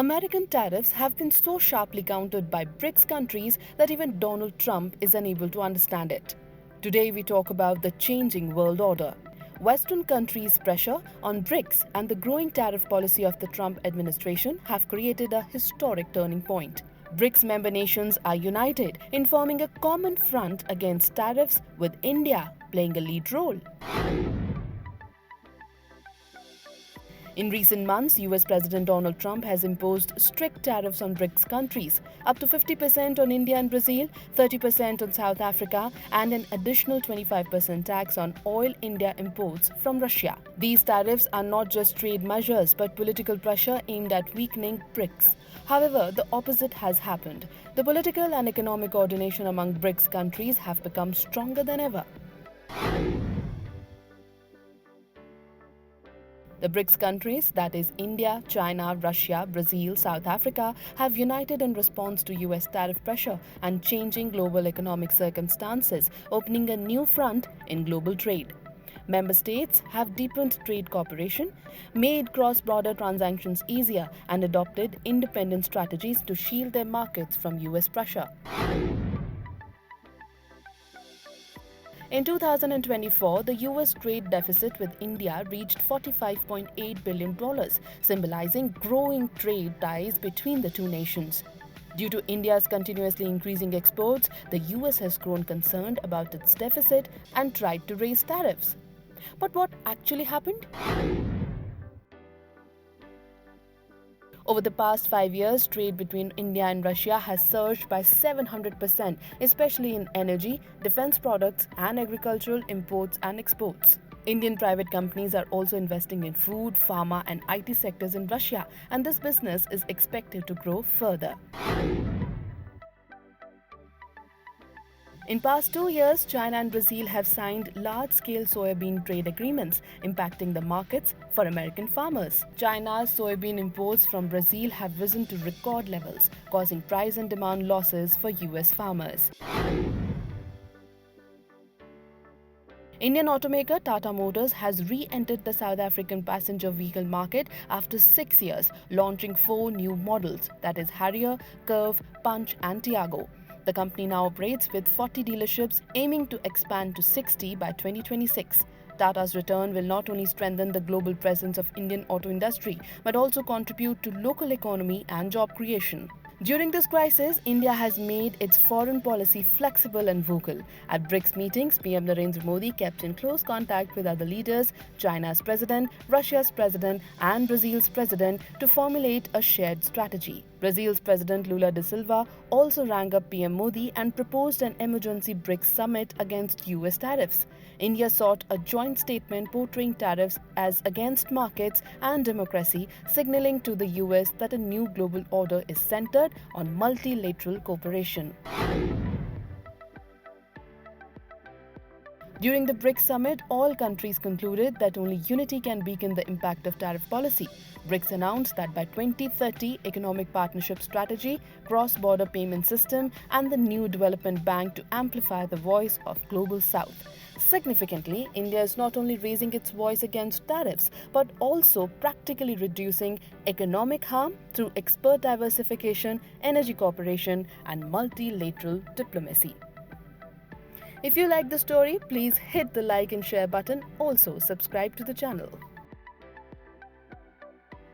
American tariffs have been so sharply countered by BRICS countries that even Donald Trump is unable to understand it. Today we talk about the changing world order. Western countries' pressure on BRICS and the growing tariff policy of the Trump administration have created a historic turning point. BRICS member nations are united in forming a common front against tariffs, with India playing a lead role. In recent months, US President Donald Trump has imposed strict tariffs on BRICS countries, up to 50% on India and Brazil, 30% on South Africa, and an additional 25% tax on oil India imports from Russia. These tariffs are not just trade measures but political pressure aimed at weakening BRICS. However, the opposite has happened. The political and economic coordination among BRICS countries have become stronger than ever. The BRICS countries, that is India, China, Russia, Brazil, South Africa, have united in response to US tariff pressure and changing global economic circumstances, opening a new front in global trade. Member states have deepened trade cooperation, made cross-border transactions easier, and adopted independent strategies to shield their markets from US pressure. In 2024, the US trade deficit with India reached $45.8 billion, symbolizing growing trade ties between the two nations. Due to India's continuously increasing exports, the US has grown concerned about its deficit and tried to raise tariffs. But what actually happened? Over the past 5 years, trade between India and Russia has surged by 700%, especially in energy, defense products, and agricultural imports and exports. Indian private companies are also investing in food, pharma, and IT sectors in Russia, and this business is expected to grow further. In past 2 years, China and Brazil have signed large-scale soybean trade agreements, impacting the markets for American farmers. China's soybean imports from Brazil have risen to record levels, causing price and demand losses for US farmers. Indian automaker Tata Motors has re-entered the South African passenger vehicle market after 6 years, launching 4 new models, that is Harrier, Curve, Punch and Tiago. The company now operates with 40 dealerships, aiming to expand to 60 by 2026. Tata's return will not only strengthen the global presence of Indian auto industry, but also contribute to local economy and job creation. During this crisis, India has made its foreign policy flexible and vocal. At BRICS meetings, PM Narendra Modi kept in close contact with other leaders, China's president, Russia's president, and Brazil's president to formulate a shared strategy. Brazil's President Lula da Silva also rang up PM Modi and proposed an emergency BRICS summit against US tariffs. India sought a joint statement portraying tariffs as against markets and democracy, signaling to the US that a new global order is centered on multilateral cooperation. During the BRICS summit, all countries concluded that only unity can weaken the impact of tariff policy. BRICS announced that by 2030, economic partnership strategy, cross-border payment system, and the new development bank to amplify the voice of Global South. Significantly, India is not only raising its voice against tariffs, but also practically reducing economic harm through export diversification, energy cooperation, and multilateral diplomacy. If you like the story, please hit the like and share button. Also, subscribe to the channel.